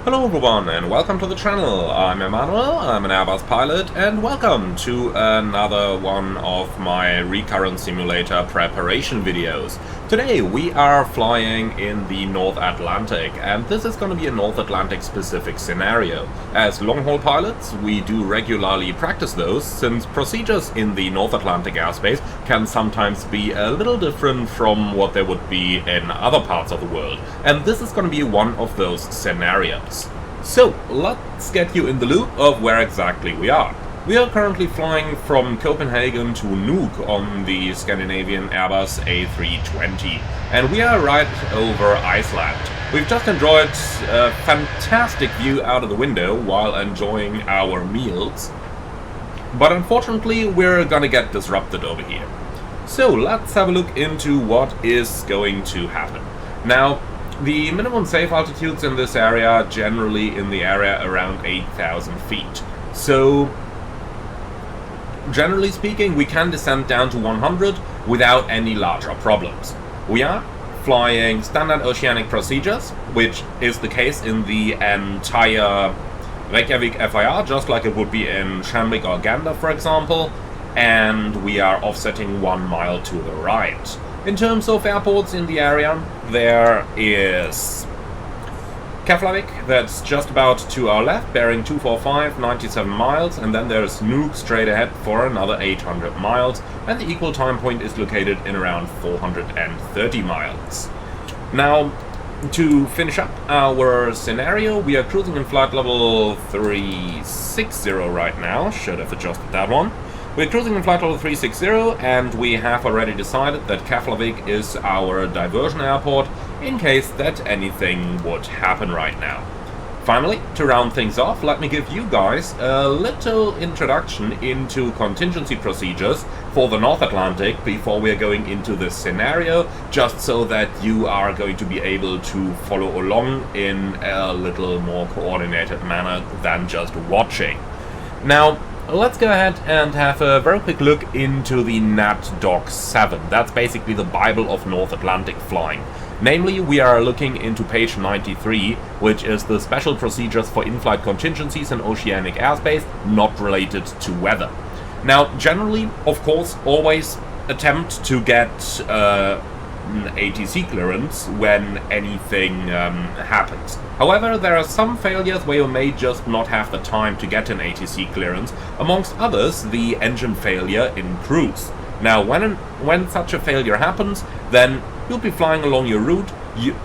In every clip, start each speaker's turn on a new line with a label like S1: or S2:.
S1: Hello everyone and welcome to the channel. I'm Emmanuel, I'm an Airbus pilot, and welcome to another one of my Recurrent simulator preparation videos. Today we are flying in the North Atlantic, and this is going to be a North Atlantic specific scenario. As long-haul pilots we do regularly practice those, since procedures in the North Atlantic airspace can sometimes be a little different from what they would be in other parts of the world, and this is going to be one of those scenarios. So, let's get you in the loop of where exactly we are. We are currently flying from Copenhagen to Nuuk on the Scandinavian Airbus A320, and we are right over Iceland. We've just enjoyed a fantastic view out of the window while enjoying our meals, but unfortunately we're gonna get disrupted over here. So let's have a look into what is going to happen. Now, the minimum safe altitudes in this area generally in the area around 8,000 feet. So, generally speaking, we can descend down to 100 without any larger problems. We are flying standard oceanic procedures, which is the case in the entire Reykjavik FIR, just like it would be in Shamrock or Gander, for example, and we are offsetting 1 mile to the right. In terms of airports in the area, there is Keflavik, that's just about to our left, bearing 245, 97 miles, and then there's Nuuk straight ahead for another 800 miles, and the equal time point is located in around 430 miles. Now, to finish up our scenario, we are cruising in flight level 360 right now, should have adjusted that one. We're cruising in flight level 360, and we have already decided that Keflavik is our diversion airport in case that anything would happen right now. Finally, to round things off, let me give you guys a little introduction into contingency procedures for the North Atlantic before we're going into this scenario, just so that you are going to be able to follow along in a little more coordinated manner than just watching. Now, let's go ahead and have a very quick look into the NatDoc 7. That's basically the Bible of North Atlantic flying. Namely, we are looking into page 93, which is the special procedures for in-flight contingencies in oceanic airspace not related to weather. Now, generally, of course, always attempt to get an ATC clearance when anything happens. However, there are some failures where you may just not have the time to get an ATC clearance, amongst others the engine failure in cruise. Now, when such a failure happens, then you'll be flying along your route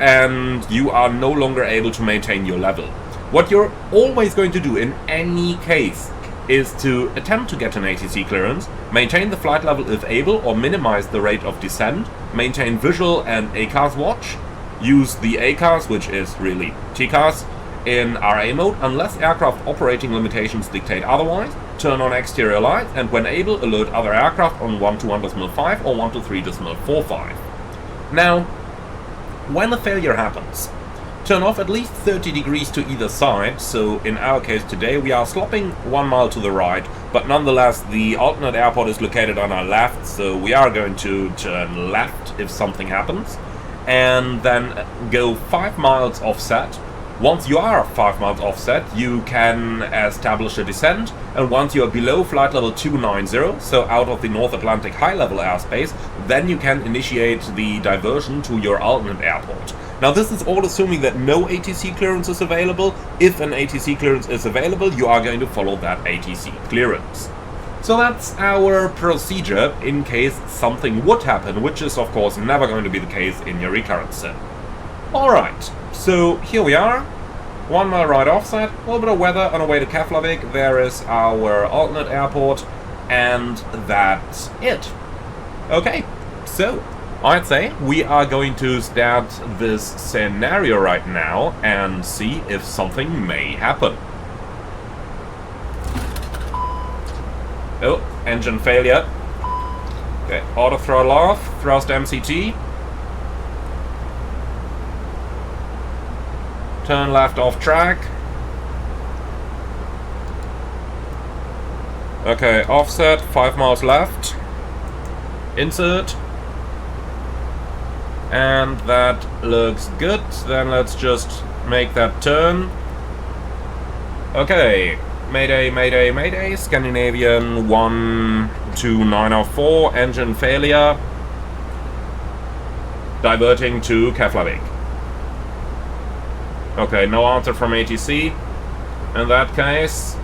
S1: and you are no longer able to maintain your level. What you're always going to do in any case is to attempt to get an ATC clearance, maintain the flight level if able, or minimize the rate of descent, maintain visual and ACARS watch, use the ACARS, which is really TCARS, in RA mode unless aircraft operating limitations dictate otherwise, turn on exterior lights, and when able alert other aircraft on 121.5 or 123.45. Now, when a failure happens, turn off at least 30 degrees to either side. So in our case today we are slopping 1 mile to the right, but nonetheless the alternate airport is located on our left, so we are going to turn left if something happens, and then go 5 miles offset. Once you are 5 miles offset, you can establish a descent, and once you are below flight level 290, so out of the North Atlantic high-level airspace, then you can initiate the diversion to your alternate airport. Now, this is all assuming that no ATC clearance is available. If an ATC clearance is available, you are going to follow that ATC clearance. So that's our procedure in case something would happen, which is of course never going to be the case in your recurrent sim. Alright, so here we are, 1 mile right offset, a little bit of weather on our way to Keflavik, there is our alternate airport, and that's it. Okay, so I'd say we are going to start this scenario right now and see if something may happen. Oh, engine failure. Okay, auto throttle off, thrust MCT. Turn left off track. Okay, offset, 5 miles left. Insert. And that looks good. Then let's just make that turn. Okay, Mayday, Mayday, Mayday, Scandinavian 12904, engine failure. Diverting to Keflavik. Okay, no answer from ATC. In that case,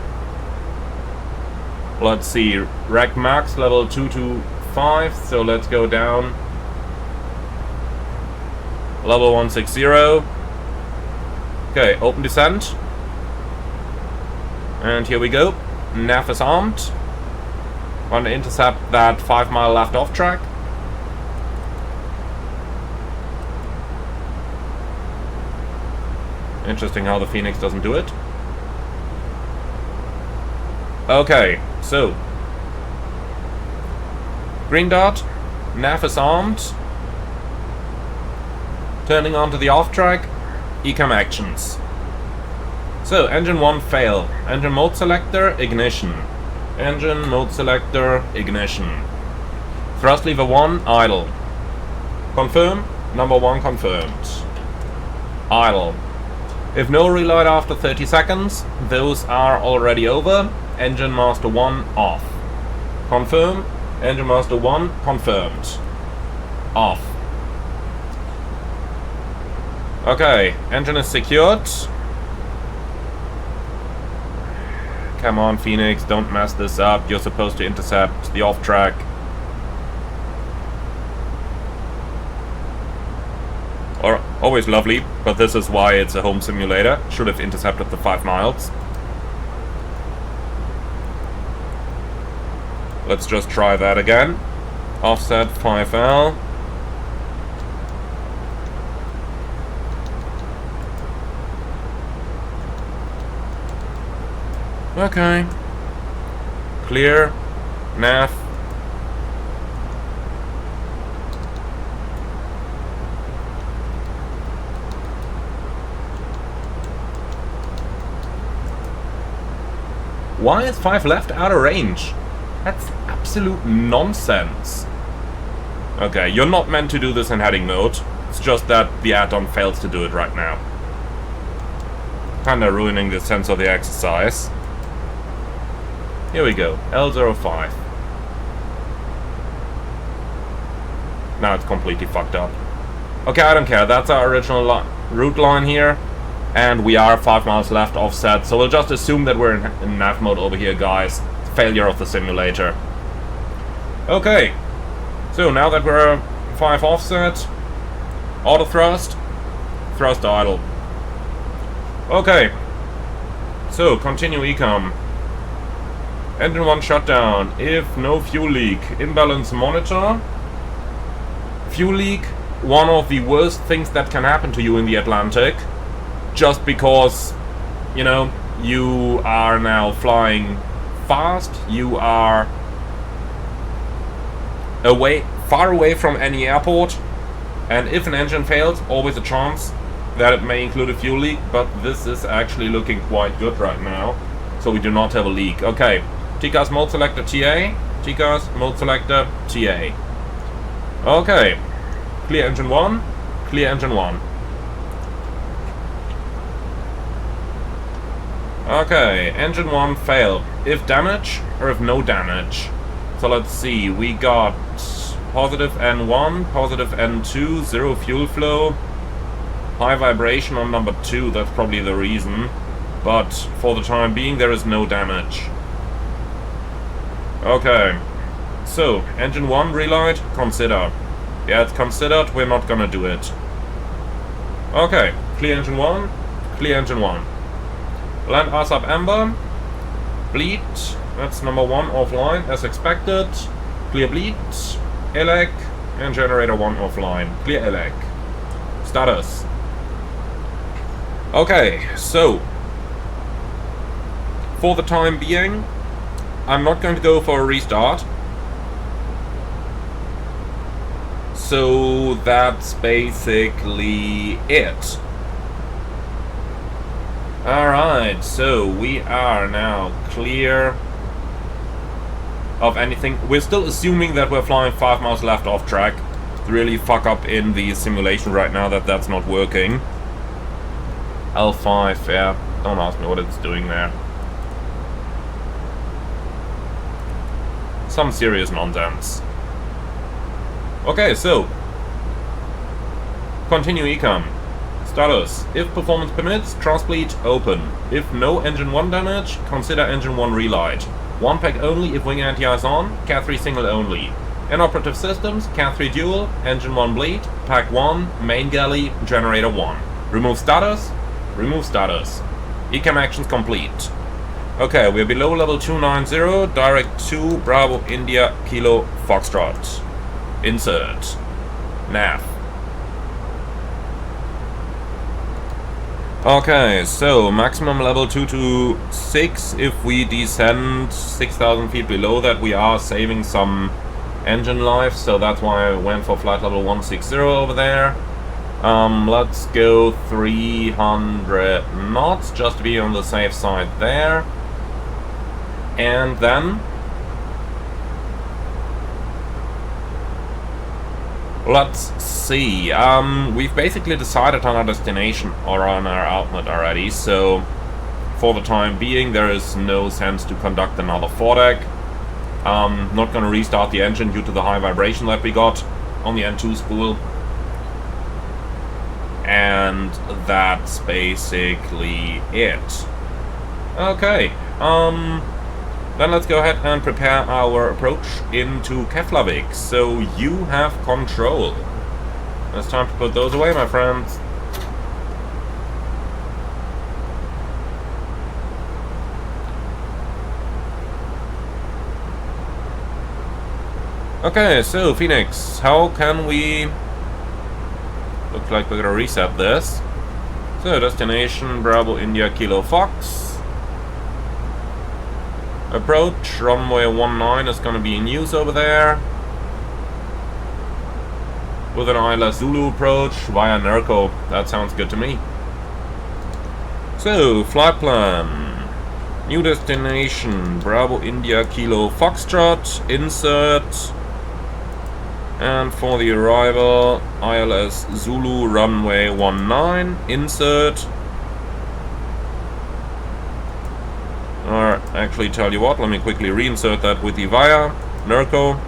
S1: let's see, Rec Max level 225, so let's go down. Level 160. Okay, open descent. And here we go. Nav is armed. Want to intercept that 5 mile left off track. Interesting how the Phoenix doesn't do it. Okay, so green dot, nav is armed. Turning onto the off track, ecam actions. So engine 1 fail. Engine mode selector, ignition. Engine mode selector, ignition. Thrust lever 1, idle. Confirm, number 1 confirmed. Idle. If no relight after 30 seconds, those are already over. Engine master 1 off. Confirm. Engine master 1 confirmed. Off. Okay, engine is secured. Come on, Phoenix, don't mess this up. You're supposed to intercept the off track. Or always lovely, but this is why it's a home simulator. Should have intercepted the 5 miles. Let's just try that again. Offset 5L. Okay. Clear. Nav. Why is 5 left out of range? That's absolute nonsense. Okay, you're not meant to do this in heading mode. It's just that the add-on fails to do it right now. Kinda ruining the sense of the exercise. Here we go, L05. Now it's completely fucked up. Okay, I don't care, that's our original route line here. And we are 5 miles left offset, so we'll just assume that we're in nav mode over here, guys. Failure of the simulator. Okay, so now that we're 5 offset, auto thrust, thrust idle. Okay, so continue ecom. Engine 1 shutdown. If no fuel leak, imbalance monitor. Fuel leak, one of the worst things that can happen to you in the Atlantic. Just because, you know, you are now flying fast, you are far away from any airport, and if an engine fails, always a chance that it may include a fuel leak, but this is actually looking quite good right now, so we do not have a leak. Okay, TCAS mode selector TA, TCAS mode selector TA. Okay, clear engine 1, clear engine 1. Okay, engine 1 failed. If damage or if no damage. So let's see, we got positive N1, positive N2, 0 fuel flow, high vibration on number 2, that's probably the reason. But for the time being there is no damage. Okay, so engine 1 relight, consider. Yeah, it's considered, we're not gonna do it. Okay, clear engine 1, clear engine 1. Land ASAP Amber. Bleed. That's number 1 offline as expected. Clear bleed. ELEC. And generator 1 offline. Clear ELEC. Status. Okay, so for the time being, I'm not going to go for a restart. So that's basically it. Alright, so we are now clear of anything. We're still assuming that we're flying 5 miles left off track. Really fuck up in the simulation right now that that's not working. L5, yeah, Don't ask me what it's doing there. Some serious nonsense. Okay, so continue econ. Status: if performance permits, crossbleed open. If no engine 1 damage, consider engine 1 relight. 1 pack only if wing anti-ice on, Cat 3 single only. Inoperative systems: Cat 3 dual, engine 1 bleed, pack 1, main galley, generator 1. Remove status, remove status. Ecam actions complete. Okay, we're below level 290, direct to Bravo India Kilo Foxtrot. Insert. Nav. Okay, so maximum level 226. If we descend 6,000 feet below that, we are saving some engine life, so that's why I went for flight level 160 over there. Let's go 300 knots, just to be on the safe side there. And then let's see. We've basically decided on our destination or on our outlet already, so for the time being there is no sense to conduct another foredeck. Not gonna restart the engine due to the high vibration that we got on the N2 spool. And that's basically it. Okay, then let's go ahead and prepare our approach into Keflavik. So you have control. It's time to put those away, my friends. Okay, so Phoenix, how can we... Looks like we're gonna reset this. So destination Bravo India Kilo Fox. Approach runway 19 is gonna be in use over there. With an Isla Zulu approach via Nerco. That sounds good to me. So, flight plan. New destination Bravo India Kilo Foxtrot. Insert. And for the arrival, ILS Zulu runway 19. Insert. Or actually, tell you what, let me quickly reinsert that with the via Nerco.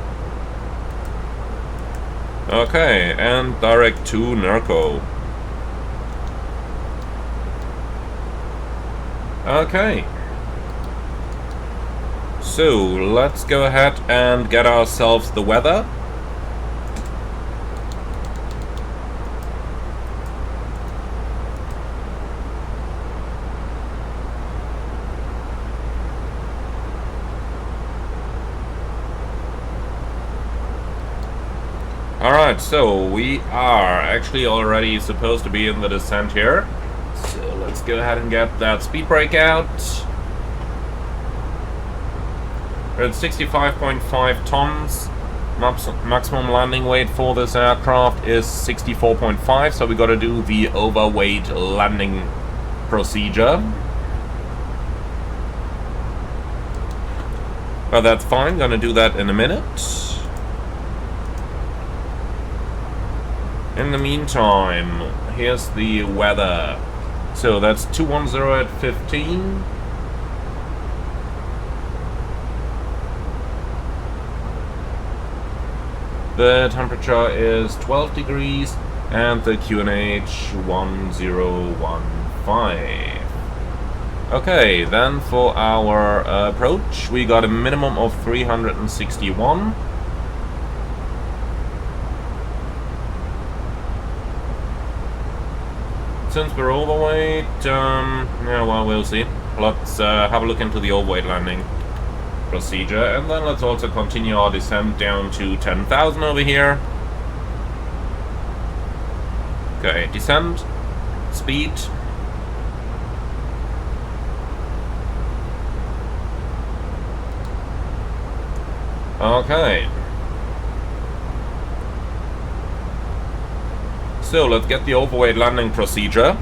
S1: Okay, and direct to Nerco. Okay. So, let's go ahead and get ourselves the weather. Alright, so we are actually already supposed to be in the descent here. So let's go ahead and get that speed brake out. We're at 65.5 tons. Maximum landing weight for this aircraft is 64.5, so we gotta do the overweight landing procedure. But that's fine, gonna do that in a minute. In the meantime, here's the weather. So that's 210 at 15. The temperature is 12 degrees and the QNH 1015. Okay, then for our approach, we got a minimum of 361. Since we're overweight, yeah, well, we'll see. Let's have a look into the overweight landing procedure, and then let's also continue our descent down to 10,000 over here. Okay, descent, speed. Okay. So let's get the overweight landing procedure.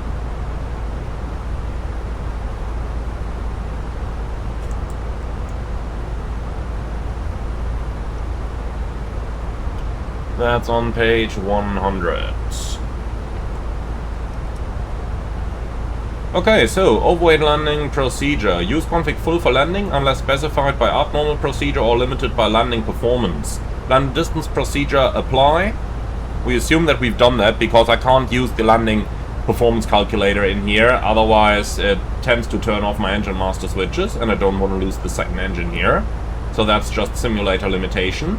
S1: That's on page 100. Okay, so overweight landing procedure. Use config full for landing unless specified by abnormal procedure or limited by landing performance. Land distance procedure apply. We assume that we've done that because I can't use the landing performance calculator in here, otherwise it tends to turn off my engine master switches and I don't want to lose the second engine here. So that's just simulator limitation.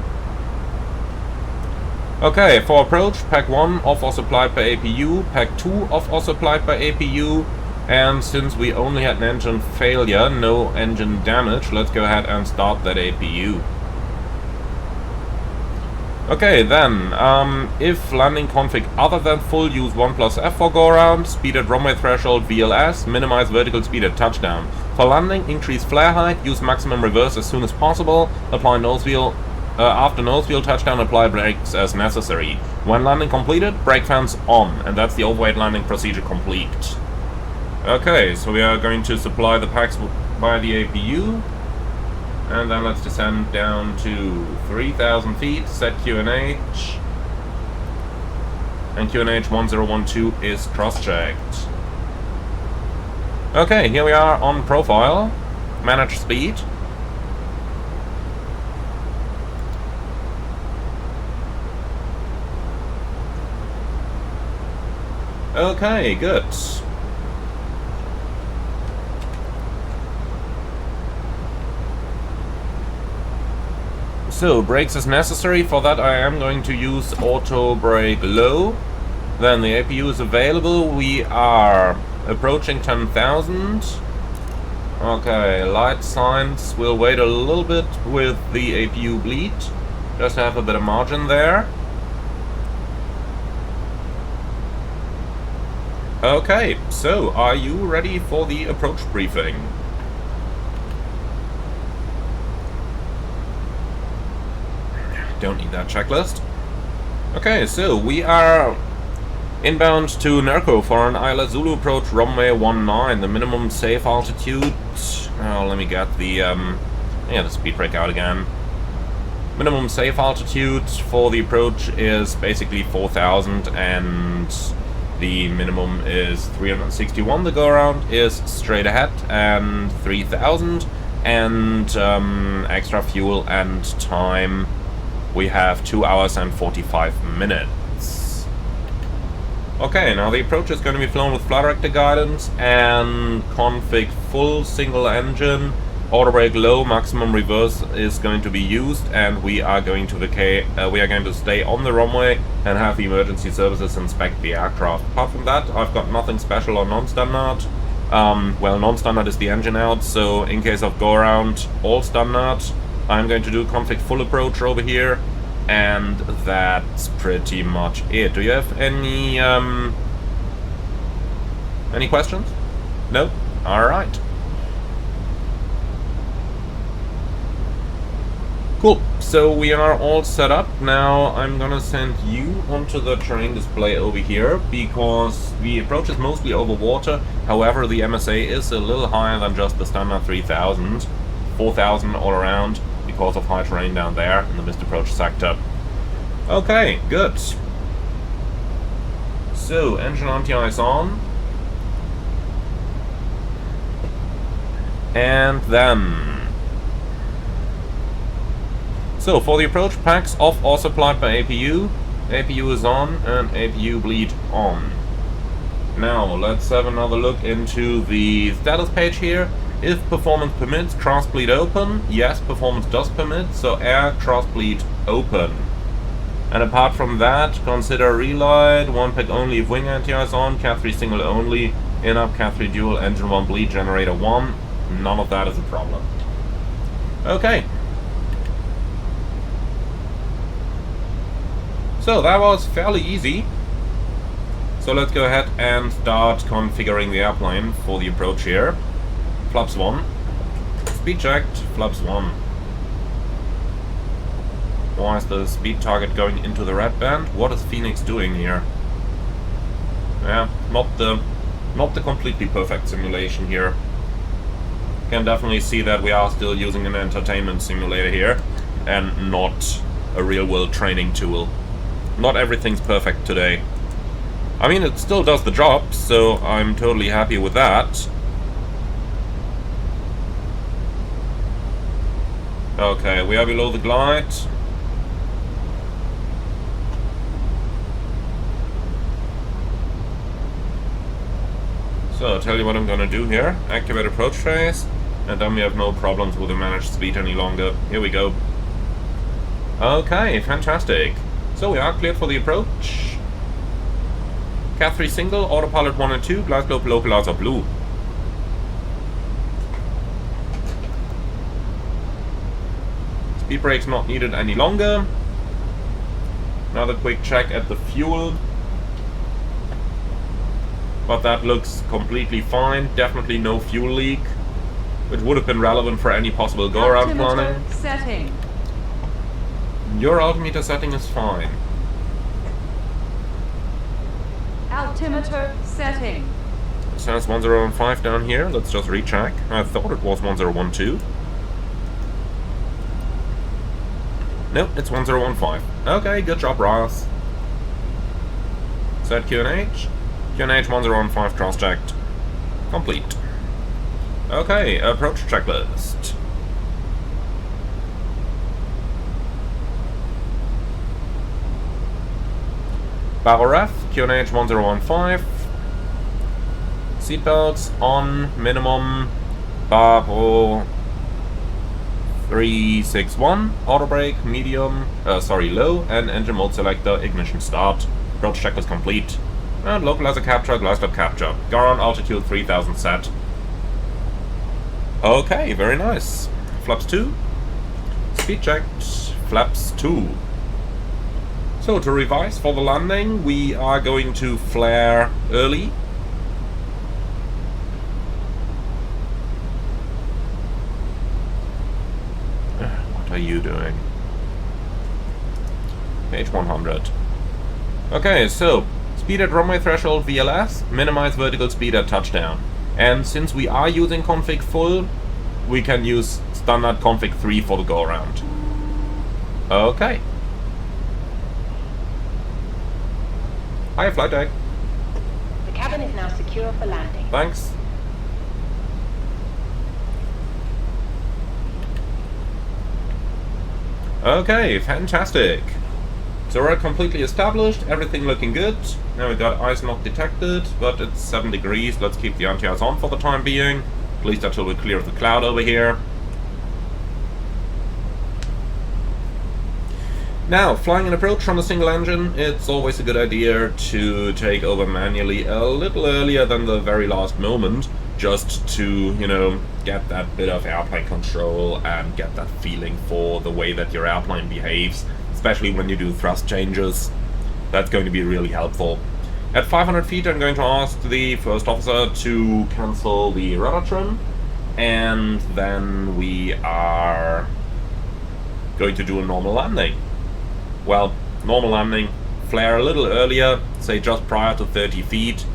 S1: Okay, for approach, pack 1 off or supplied by APU, pack 2 off or supplied by APU, and since we only had an engine failure, no engine damage, let's go ahead and start that APU. Okay, then, if landing config other than full, use 1+F for go around, speed at runway threshold VLS, minimize vertical speed at touchdown. For landing, increase flare height, use maximum reverse as soon as possible, apply nose wheel, after nose wheel touchdown, apply brakes as necessary. When landing completed, brake fans on, and that's the overweight landing procedure complete. Okay, so we are going to supply the packs by the APU. And then let's descend down to 3,000 feet, set QNH. And QNH 1012 is cross-checked. Okay, here we are on profile. Manage speed. Okay, good. So, brakes is necessary. For that I am going to use auto brake low. Then the APU is available. We are approaching 10,000. Okay, light signs. We'll wait a little bit with the APU bleed. Just to have a bit of margin there. Okay, so are you ready for the approach briefing? Don't need that checklist. Okay, so we are inbound to Nerco for an ILS Zulu approach runway 19. The minimum safe altitude. Oh, let me get the the speed brake out again. Minimum safe altitude for the approach is basically 4,000, and the minimum is 361. The go around is straight ahead and 3,000, and extra fuel and time. We have 2 hours and 45 minutes. Okay, now the approach is going to be flown with flight director guidance and config full single engine. Auto brake low, maximum reverse is going to be used, and we are going to stay on the runway and have the emergency services inspect the aircraft. Apart from that, I've got nothing special or non-standard. Well, non-standard is the engine out, so in case of go around, all standard. I'm going to do config full approach over here, and that's pretty much it. Do you have any questions? No? Alright. Cool, so we are all set up. Now I'm gonna send you onto the terrain display over here, because the approach is mostly over water. However, the MSA is a little higher than just the standard 3,000. 4,000 all around, because of high terrain down there in the missed approach sector. Okay, good. So, engine anti-ice on. And then... So, for the approach, packs off or supplied by APU. APU is on and APU bleed on. Now, let's have another look into the status page here. If performance permits, cross bleed open. Yes, performance does permit, so air cross bleed open. And apart from that, consider relight, one pack only if wing anti-ice on, Cat 3 single only, in-up Cat 3 dual, engine 1 bleed, generator 1. None of that is a problem. Okay. So that was fairly easy. So let's go ahead and start configuring the airplane for the approach here. Flaps 1. Speed checked, flaps 1. Why is the speed target going into the red band? What is Phoenix doing here? Yeah, not the completely perfect simulation here. Can definitely see that we are still using an entertainment simulator here, and not a real-world training tool. Not everything's perfect today. I mean, it still does the job, so I'm totally happy with that. Okay, we are below the glide. So, I'll tell you what I'm gonna do here. Activate approach trace, and then we have no problems with the managed speed any longer. Here we go. Okay, fantastic. So we are cleared for the approach. Cat 3 single, autopilot 1 and 2, glide slope localizer blue. Speed brakes not needed any longer. Another quick check at the fuel. But that looks completely fine. Definitely no fuel leak, which would have been relevant for any possible go-around planning.
S2: Setting.
S1: Your altimeter setting is fine.
S2: Altimeter setting.
S1: It says 1015 down here. Let's just recheck. I thought it was 1012. Nope, it's 1015. Okay, good job, Ross. Set QNH. QNH 1015 cross-checked. Complete. Okay, approach checklist. Barrel ref, QNH 1015. Seatbelts on, minimum. Barrel 361. Auto brake, medium, low, and engine mode selector, ignition start. Approach checklist complete. And localizer capture, glide slope capture. Ground altitude 3000 set. Okay, very nice. Flaps 2. Speed checked. Flaps 2. So to revise for the landing, we are going to flare early. What are you doing? Page 100. Okay, so speed at runway threshold VLS, minimize vertical speed at touchdown. And since we are using config full, we can use standard config 3 for the go around. Okay. Hi, flight deck.
S3: The cabin is now secure for landing.
S1: Thanks. Okay, fantastic. So we're completely established, everything looking good. Now we got ice not detected, but it's 7 degrees. Let's keep the anti-ice on for the time being. At least until we clear the cloud over here. Now, flying an approach from a single engine, it's always a good idea to take over manually a little earlier than the very last moment, just to, you know, get that bit of airplane control and get that feeling for the way that your airplane behaves, especially when you do thrust changes. That's going to be really helpful. At 500 feet, I'm going to ask the first officer to cancel the rudder trim, and then we are going to do a normal landing. Well, normal landing, flare a little earlier, say just prior to 30 feet,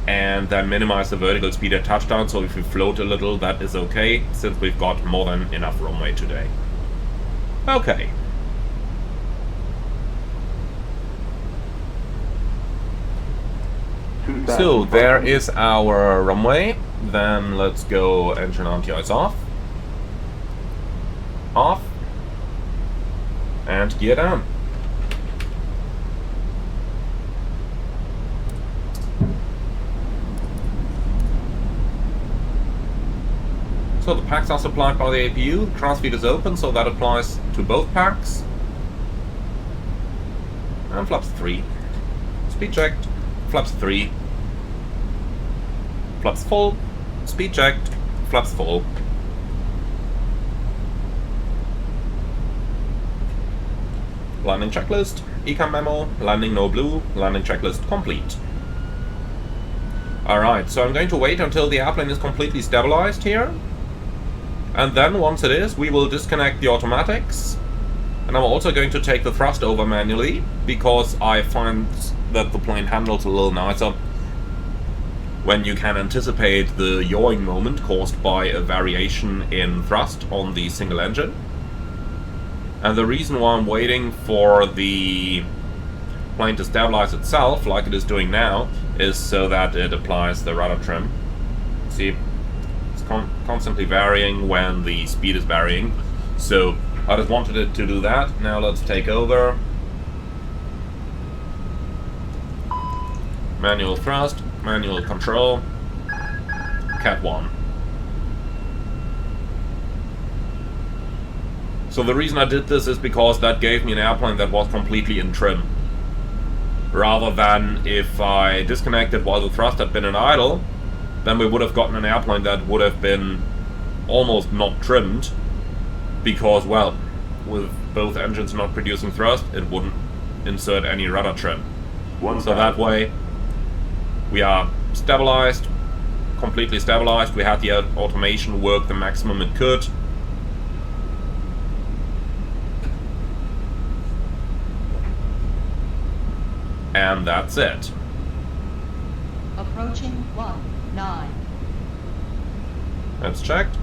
S1: and then minimize the vertical speed at touchdown, so if we float a little, that is okay, since we've got more than enough runway today. Okay. So, there is our runway. Then let's go engine anti-ice off. Off. And gear down. So the packs are supplied by the APU, the cross feed is open, so that applies to both packs. And flaps 3. Speed checked, flaps 3. Flaps full, speed checked, flaps full. Landing checklist, ECAM memo, landing no blue, landing checklist complete. Alright, so I'm going to wait until the airplane is completely stabilized here. And then, once it is, we will disconnect the automatics. And I'm also going to take the thrust over manually, because I find that the plane handles a little nicer when you can anticipate the yawing moment caused by a variation in thrust on the single engine. And the reason why I'm waiting for the plane to stabilize itself, like it is doing now, is so that it applies the rudder trim. See, it's constantly varying when the speed is varying. So I just wanted it to do that. Now let's take over. Manual thrust, manual control, Cat 1. So the reason I did this is because that gave me an airplane that was completely in trim. Rather than if I disconnected while the thrust had been in idle, then we would have gotten an airplane that would have been almost not trimmed. Because, well, with both engines not producing thrust, it wouldn't insert any rudder trim. So that way, we are stabilized, completely stabilized. We had the automation work the maximum it could. And that's it.
S2: Approaching 19.
S1: That's checked.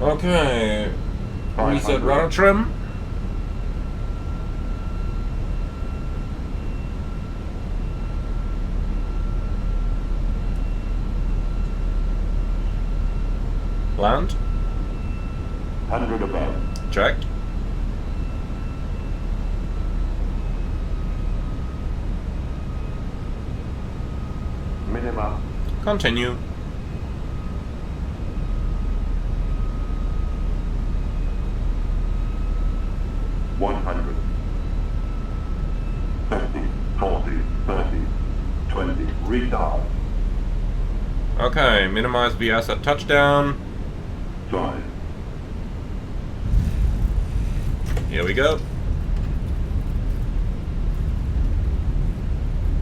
S1: Okay. Reset rudder trim. Land.
S4: 100 above.
S1: Checked.
S4: Minima.
S1: Continue.
S4: $100. 50, 40, 30, 20. Retard.
S1: Okay, minimize VS at touchdown.
S4: 5.
S1: Here we go.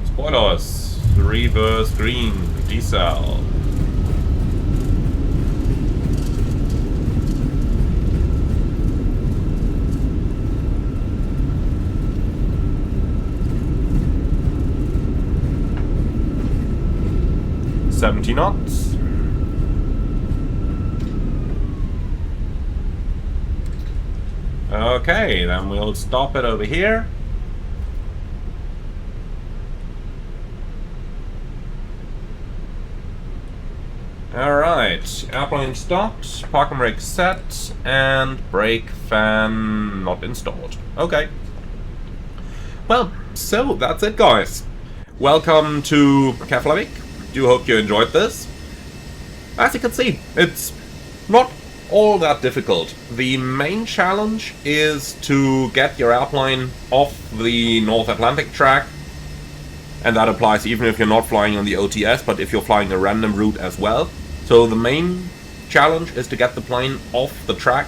S1: Spoilers. Reverse green. Decel. $70 knots. Okay, then we'll stop it over here. Alright, airplane stopped, parking brake set, and brake fan not installed. Okay. Well, so that's it, guys. Welcome to Keflavik. Do hope you enjoyed this. As you can see, it's not all that difficult. The main challenge is to get your airplane off the North Atlantic track, and that applies even if you're not flying on the OTS, but if you're flying a random route as well. So the main challenge is to get the plane off the track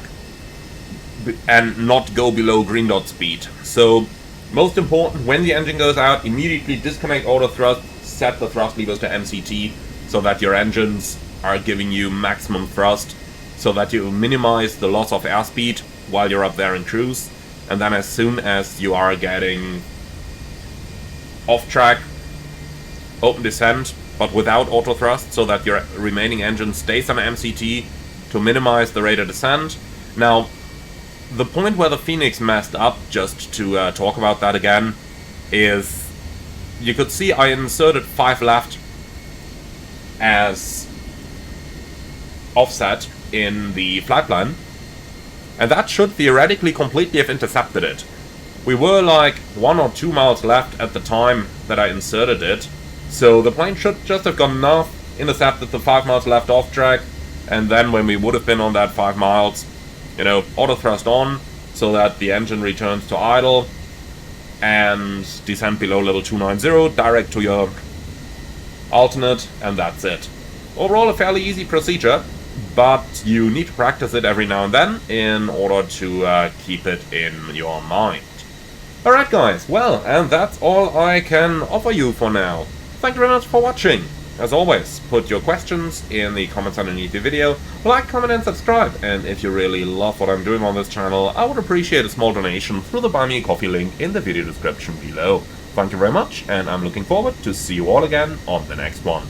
S1: and not go below green dot speed. So most important, when the engine goes out, immediately disconnect auto thrust, set the thrust levers to MCT so that your engines are giving you maximum thrust, so that you minimize the loss of airspeed while you're up there in cruise. And then as soon as you are getting off track, open descent, but without auto thrust, so that your remaining engine stays on MCT to minimize the rate of descent. Now, the point where the Phoenix messed up, just to talk about that again, is you could see I inserted 5 left as offset in the flight plan, and that should theoretically completely have intercepted it. We were like 1 or 2 miles left at the time that I inserted it, so the plane should just have gone enough, intercepted the 5 miles left off track, and then when we would have been on that 5 miles, you know, auto thrust on, so that the engine returns to idle, and descend below level 290, direct to your alternate, and that's it. Overall a fairly easy procedure, but you need to practice it every now and then in order to keep it in your mind. Alright guys, well, and that's all I can offer you for now. Thank you very much for watching, as always, put your questions in the comments underneath the video, like, comment and subscribe, and if you really love what I'm doing on this channel, I would appreciate a small donation through the Buy Me a Coffee link in the video description below. Thank you very much, and I'm looking forward to see you all again on the next one.